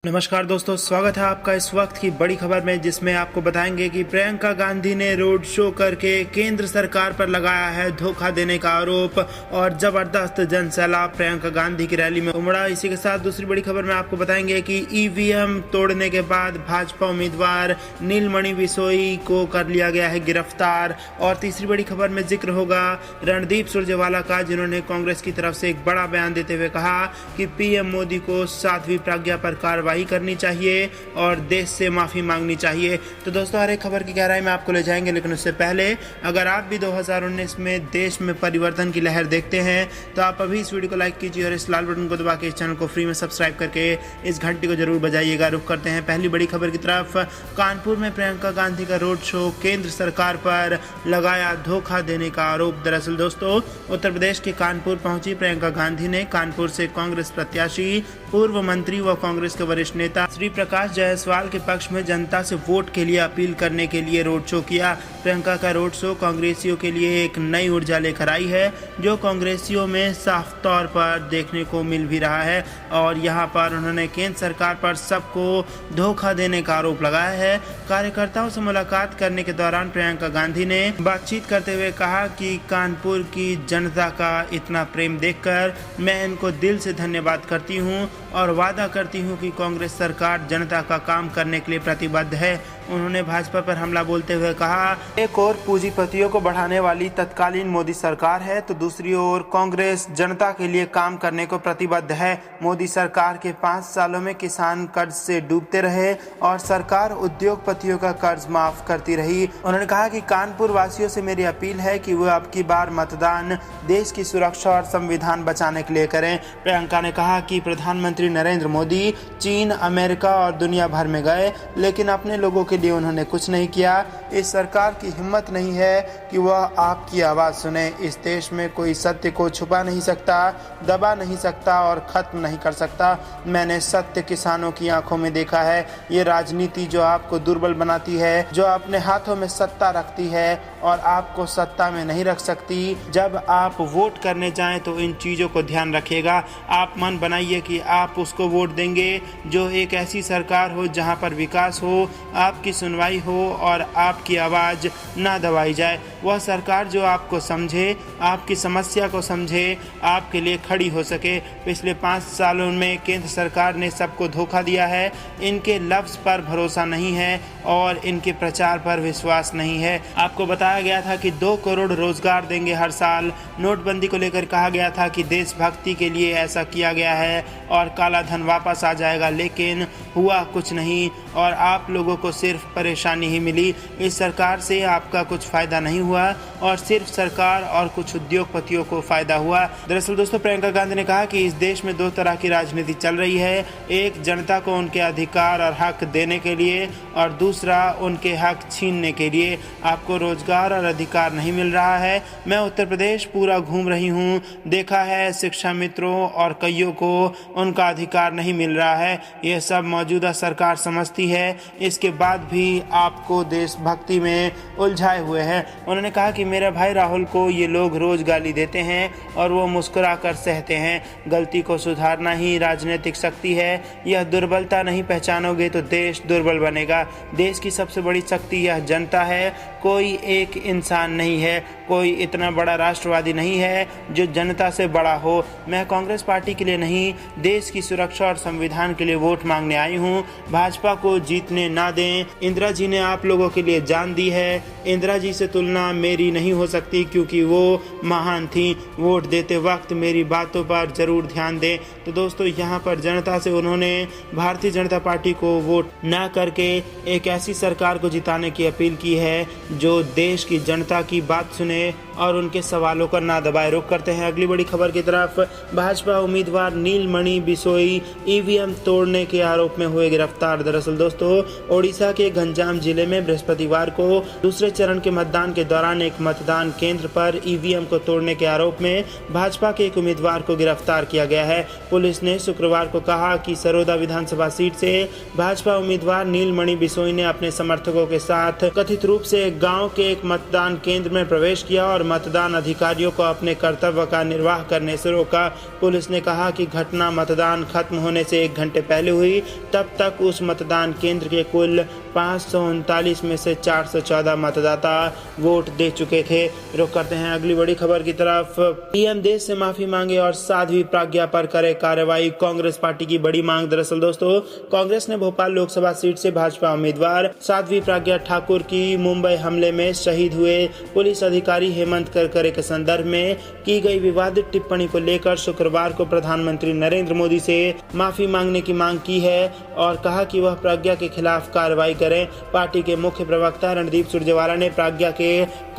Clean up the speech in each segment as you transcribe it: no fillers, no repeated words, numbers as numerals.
नमस्कार दोस्तों, स्वागत है आपका इस वक्त की बड़ी खबर में, जिसमें आपको बताएंगे कि प्रियंका गांधी ने रोड शो करके केंद्र सरकार पर लगाया है धोखा देने का आरोप और जबरदस्त जनसैलाब प्रियंका गांधी की रैली में उमड़ा। इसी के साथ दूसरी बड़ी खबर में आपको बताएंगे कि ईवीएम तोड़ने के बाद भाजपा उम्मीदवार नीलमणि बिसोई को कर लिया गया है गिरफ्तार। और तीसरी बड़ी खबर में जिक्र होगा रणदीप सुरजेवाला का, जिन्होंने कांग्रेस की तरफ से एक बड़ा बयान देते हुए कहा कि पीएम मोदी को 7वीं प्रज्ञा पर कार्रवाई करनी चाहिए और देश से माफी मांगनी चाहिए। तो दोस्तों, हर एक खबर की गहराई में आपको ले जाएंगे, लेकिन उससे पहले अगर आप भी 2019 में देश में परिवर्तन की लहर देखते हैं तो आप अभी इस वीडियो को लाइक कीजिए और इस लाल बटन को दबा के इस चैनल को फ्री में सब्सक्राइब करके इस घंटी को जरूर बजाइएगा। रुख करते हैं पहली बड़ी खबर की तरफ। कानपुर में प्रियंका गांधी का रोड शो, केंद्र सरकार पर लगाया धोखा देने का आरोप। दरअसल दोस्तों, उत्तर प्रदेश के कानपुर पहुंची प्रियंका गांधी ने कानपुर से कांग्रेस प्रत्याशी, पूर्व मंत्री व कांग्रेस के वरिष्ठ नेता श्री प्रकाश जायसवाल के पक्ष में जनता से वोट के लिए अपील करने के लिए रोड शो किया। प्रियंका का रोड शो कांग्रेसियों के लिए एक नई ऊर्जा लेकर आई है, जो कांग्रेसियों में साफ तौर पर देखने को मिल भी रहा है। और यहां पर उन्होंने केंद्र सरकार पर सबको धोखा देने का आरोप लगाया है। कार्यकर्ताओं से मुलाकात करने के दौरान प्रियंका गांधी ने बातचीत करते हुए कहा कि कानपुर की जनता का इतना प्रेम देखकर मैं इनको दिल से धन्यवाद करती हूं और वादा करती हूं कि कांग्रेस सरकार जनता का काम करने के लिए प्रतिबद्ध है। उन्होंने भाजपा पर हमला बोलते हुए कहा, एक और पूंजीपतियों को बढ़ाने वाली तत्कालीन मोदी सरकार है तो दूसरी ओर कांग्रेस जनता के लिए काम करने को प्रतिबद्ध है। मोदी सरकार के 5 सालों में किसान कर्ज से डूबते रहे और सरकार उद्योगपतियों का कर्ज माफ करती रही। उन्होंने कहा कि कानपुर वासियों से मेरी अपील है कि वह अब की बार मतदान देश की सुरक्षा और संविधान बचाने के लिए करें। प्रियंका ने कहा कि प्रधानमंत्री नरेंद्र मोदी चीन, अमेरिका और दुनिया भर में गए, लेकिन अपने लोगों के लिए उन्होंने कुछ नहीं किया। इस सरकार की हिम्मत नहीं है कि वह आपकी आवाज सुने। इस देश में कोई सत्य को छुपा नहीं सकता, दबा नहीं सकता और खत्म नहीं कर सकता। मैंने सत्य किसानों की आंखों में देखा है। ये राजनीति जो आपको दुर्बल बनाती है, जो अपने हाथों में सत्ता रखती है और आपको सत्ता में नहीं रख सकती। जब आप वोट करने जाएं तो इन चीजों को ध्यान रखिएगा। आप मन बनाइए कि आप उसको वोट देंगे जो एक ऐसी सरकार हो जहां पर विकास हो, आपकी सुनवाई हो और आपकी आवाज ना दबाई जाए। वह सरकार जो आपको समझे, आपकी समस्या को समझे, आपके लिए खड़ी हो सके। पिछले 5 सालों में केंद्र सरकार ने सबको धोखा दिया है। इनके लफ्ज पर भरोसा नहीं है और इनके प्रचार पर विश्वास नहीं है। आपको बताया गया था कि 2 करोड़ रोजगार देंगे हर साल। नोटबंदी को लेकर कहा गया था कि देशभक्ति के लिए ऐसा किया गया है और काला धन वापस आ जाएगा, लेकिन हुआ कुछ नहीं और आप लोगों को सिर्फ परेशानी ही मिली। इस सरकार से आपका कुछ फायदा नहीं हुआ और सिर्फ सरकार और कुछ उद्योगपतियों को फायदा हुआ। दरअसल दोस्तों, प्रियंका गांधी ने कहा कि इस देश में 2 तरह की राजनीति चल रही है, एक जनता को उनके अधिकार और हक देने के लिए और दूसरा उनके हक छीनने के लिए। आपको रोजगार और अधिकार नहीं मिल रहा है। मैं उत्तर प्रदेश पूरा घूम रही हूँ, देखा है शिक्षा मित्रों और कईयों को उनका अधिकार नहीं मिल रहा है। यह सब मौजूदा सरकार समझती है, इसके बाद भी आपको देशभक्ति में उलझाए हुए हैं। उन्होंने कहा कि मेरे भाई राहुल को ये लोग रोज गाली देते हैं और वो मुस्कुरा कर सहते हैं। गलती को सुधारना ही राजनीतिक शक्ति है। यह दुर्बलता नहीं पहचानोगे तो देश दुर्बल बनेगा। देश की सबसे बड़ी शक्ति यह जनता है, कोई एक इंसान नहीं है, कोई इतना बड़ा राष्ट्रवादी नहीं है जो जनता से बड़ा हो। मैं कांग्रेस पार्टी के लिए नहीं, देश की सुरक्षा और संविधान के लिए वोट मांगने आई हूँ। भाजपा को जीतने ना दें। इंदिरा जी ने आप लोगों के लिए जान दी है। इंदिरा जी से तुलना मेरी नहीं हो सकती क्योंकि वो महान थी। वोट देते वक्त मेरी बातों पर जरूर ध्यान दें। तो दोस्तों, यहाँ पर जनता से उन्होंने भारतीय जनता पार्टी को वोट ना करके एक ऐसी सरकार को जिताने की अपील की है जो देश की जनता की बात सुने और उनके सवालों का ना दबाए। रुख करते हैं अगली बड़ी खबर की तरफ। भाजपा उम्मीदवार नीलमणि बिसोई ईवीएम तोड़ने के आरोप में हुए गिरफ्तार। दरअसल दोस्तों, ओडिशा के गंजाम जिले में बृहस्पतिवार को दूसरे चरण के मतदान के दौरान एक मतदान केंद्र पर ईवीएम को तोड़ने के आरोप में भाजपा के एक उम्मीदवार को गिरफ्तार किया गया है। पुलिस ने शुक्रवार को कहा कि सरोदा विधानसभा सीट से भाजपा उम्मीदवार नीलमणि बिसोई ने अपने समर्थकों के साथ कथित रूप से गाँव के एक मतदान केंद्र में प्रवेश किया और मतदान अधिकारियों को अपने कर्तव्य का निर्वाह करने से रोका। पुलिस ने कहा कि घटना मतदान खत्म होने से 1 घंटे पहले हुई। तब तक उस मतदान केंद्र के कुल 539 में से 414 मतदाता वोट दे चुके थे। रुक करते हैं अगली बड़ी खबर की तरफ। पीएम देश से माफी मांगे और साध्वी प्रज्ञा पर करे कार्रवाई, कांग्रेस पार्टी की बड़ी मांग। दरअसल दोस्तों, कांग्रेस ने भोपाल लोकसभा सीट से भाजपा उम्मीदवार साध्वी प्रज्ञा ठाकुर की मुंबई हमले में शहीद हुए पुलिस अधिकारी हेमंत करकरे के संदर्भ में की गई विवादित टिप्पणी को लेकर शुक्रवार को प्रधानमंत्री नरेंद्र मोदी से माफी मांगने की मांग की है और कहा कि वह प्रज्ञा के खिलाफ कार्रवाई करें। पार्टी के मुख्य प्रवक्ता रणदीप सुरजेवाला ने प्रज्ञा के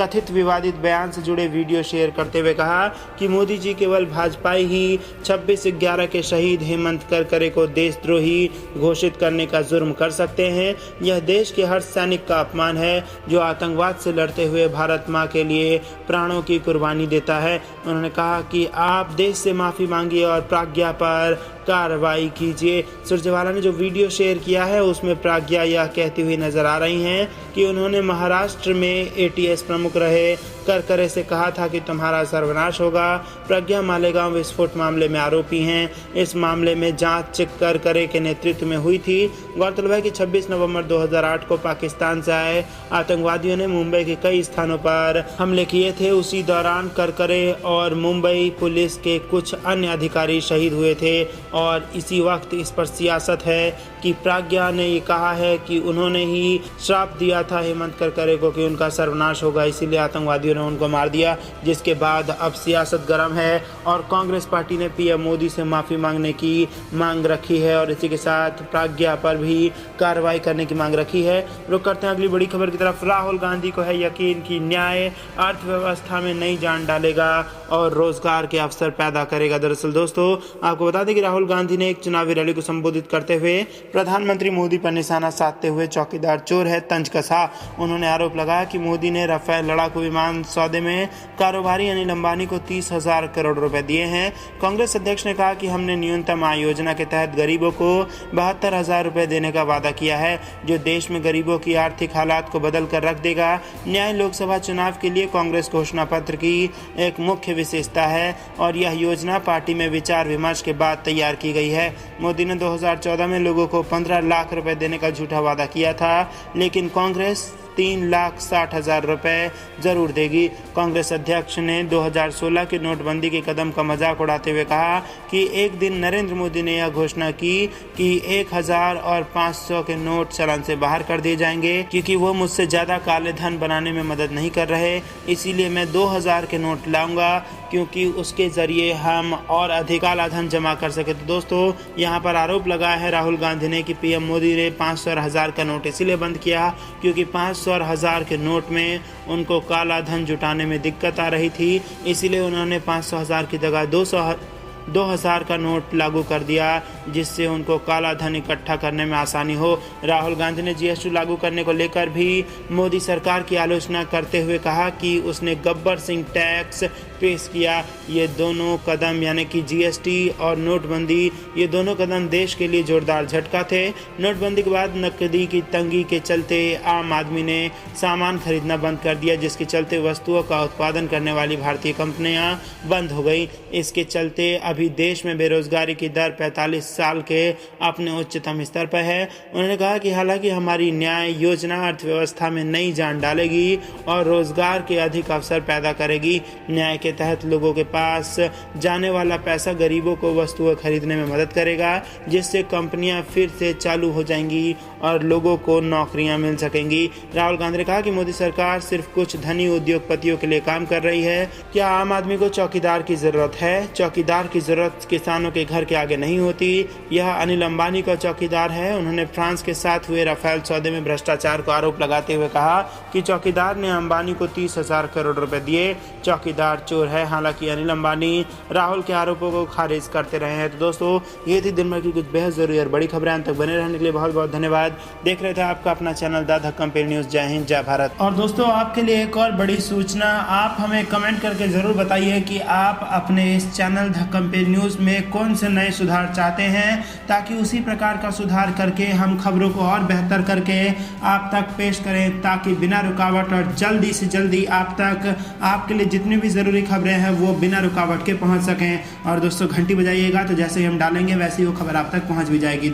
कथित विवादित बयान से जुड़े वीडियो शेयर करते हुए कहा कि मोदी जी केवल भाजपाई ही 26/11 के शहीद हेमंत करकरे को देशद्रोही घोषित करने का जुर्म कर सकते हैं। यह देश के हर सैनिक का अपमान है जो आतंकवाद से लड़ते हुए भारत मां के लिए प्राणों की कुर्बानी देता है। उन्होंने कहा कि आप देश से माफी मांगिए और प्रज्ञा पर कार्रवाई कीजिए। सुरजेवाला ने जो वीडियो शेयर किया है उसमें प्रज्ञा यह कहती हुई नजर आ रही हैं कि उन्होंने महाराष्ट्र में एटीएस प्रमुख रहे करकरे से कहा था कि तुम्हारा सर्वनाश होगा। प्रज्ञा मालेगांव विस्फोट मामले में आरोपी हैं। इस मामले में जांच करकरे के नेतृत्व में हुई थी। गौरतलब है कि 26 नवंबर 2008 को पाकिस्तान से आए आतंकवादियों ने मुंबई के कई स्थानों पर हमले किए थे। उसी दौरान करकरे और मुंबई पुलिस के कुछ अन्य अधिकारी शहीद हुए थे और इसी वक्त इस पर सियासत है कि प्रज्ञा ने ये कहा है कि उन्होंने ही श्राप दिया था हेमंत करकरे को कि उनका सर्वनाश होगा, इसीलिए आतंकवादियों ने उनको मार दिया, जिसके बाद अब सियासत गर्म है और कांग्रेस पार्टी ने पीएम मोदी से माफी मांगने की मांग रखी है और इसी के साथ प्रज्ञा पर भी कार्रवाई करने की मांग रखी है। रुक करते हैं अगली बड़ी खबर की तरफ। राहुल गांधी को है यकीन कि न्याय अर्थव्यवस्था में नई जान डालेगा और रोजगार के अवसर पैदा करेगा। दरअसल दोस्तों, आपको बता दें कि राहुल गांधी ने एक चुनावी रैली को संबोधित करते हुए प्रधानमंत्री मोदी पर निशाना साधते हुए चौकीदार चोर है तंज कसा। उन्होंने आरोप लगाया कि मोदी ने राफेल लड़ाकू विमान सौदे में कारोबारी अनिल अंबानी को 30,000 करोड़ रुपए दिए हैं। कांग्रेस अध्यक्ष ने कहा कि हमने न्यूनतम आय योजना के तहत गरीबों को 72,000 रुपए देने का वादा किया है, जो देश में गरीबों की आर्थिक हालात को बदल कर रख देगा। न्याय लोकसभा चुनाव के लिए कांग्रेस घोषणा पत्र की एक मुख्य विशेषता है और यह योजना पार्टी में विचार विमर्श के बाद तैयार की गई है। मोदी ने 2014 में लोगों को 15 लाख रुपए देने का झूठा वादा किया था, लेकिन कांग्रेस 3,60,000 रुपए जरूर देगी। कांग्रेस अध्यक्ष ने 2016 की नोटबंदी के कदम का मजाक उड़ाते हुए कहा कि एक दिन नरेंद्र मोदी ने यह घोषणा की कि 1,000 और 500 के नोट चलन से बाहर कर दिए जाएंगे, क्योंकि वो मुझसे ज्यादा काले धन बनाने में मदद नहीं कर रहे, इसीलिए मैं 2,000 के नोट लाऊंगा क्योंकि उसके जरिए हम और अधिक काला धन जमा कर सके। तो दोस्तों, यहाँ पर आरोप लगाया है राहुल गांधी ने कि पीएम मोदी ने 500 और 1000 का नोट इसीलिए बंद किया क्योंकि 500 और 1000 के नोट में उनको काला धन जुटाने में दिक्कत आ रही थी, इसीलिए उन्होंने 500,000 की जगह 2,000 का नोट लागू कर दिया, जिससे उनको काला धन इकट्ठा करने में आसानी हो। राहुल गांधी ने जीएसटी लागू करने को लेकर भी मोदी सरकार की आलोचना करते हुए कहा कि उसने गब्बर सिंह टैक्स पेश किया। ये दोनों कदम यानी कि जीएसटी और नोटबंदी, ये दोनों कदम देश के लिए जोरदार झटका थे। नोटबंदी के बाद नकदी की तंगी के चलते आम आदमी ने सामान खरीदना बंद कर दिया, जिसके चलते वस्तुओं का उत्पादन करने वाली भारतीय कंपनियां बंद हो गई। इसके चलते अभी देश में बेरोजगारी की दर 45 साल के अपने उच्चतम स्तर पर है। उन्होंने कहा कि हालांकि हमारी न्याय योजना अर्थव्यवस्था में नई जान डालेगी और रोजगार के अधिक अवसर पैदा करेगी। न्याय के तहत लोगों के पास जाने वाला पैसा गरीबों को वस्तुएं खरीदने में मदद करेगा, जिससे कंपनियां फिर से चालू हो जाएंगी और लोगों को नौकरियां मिल सकेंगी। राहुल गांधी ने कहा कि मोदी सरकार सिर्फ कुछ धनी उद्योगपतियों के लिए काम कर रही है। क्या आम आदमी को चौकीदार की जरूरत है? चौकीदार की जरूरत किसानों के घर के आगे नहीं होती। यह अनिल अंबानी का चौकीदार है। उन्होंने फ्रांस के साथ हुए राफेल सौदे में भ्रष्टाचार को आरोप लगाते हुए कहा कि चौकीदार ने अंबानी को 30,000 करोड़ रुपए दिए। चौकीदार चोर है। हालांकि अनिल अंबानी राहुल के आरोपों को खारिज करते रहे हैं। तो दोस्तों, ये थी दिन भर की कुछ बेहद जरूरी और बड़ी खबरें। अंत तक बने रहने के लिए बहुत बहुत धन्यवाद। देख रहे थे आपका अपना चैनल द धक्कम पे न्यूज। जय हिंद, जय भारत। और दोस्तों, आपके लिए एक और बड़ी सूचना, आप हमें कमेंट करके जरूर बताइए कि आप अपने इस चैनल धक्कम पे न्यूज़ में कौन से नए सुधार चाहते हैं, ताकि उसी प्रकार का सुधार करके हम खबरों को और बेहतर करके आप तक पेश करें, ताकि बिना रुकावट और जल्दी से जल्दी आप तक आपके लिए जितनी भी ज़रूरी खबरें हैं वो बिना रुकावट के पहुंच सकें। और दोस्तों घंटी बजाइएगा तो जैसे ही हम डालेंगे वैसे ही वो खबर आप तक पहुंच भी जाएगी।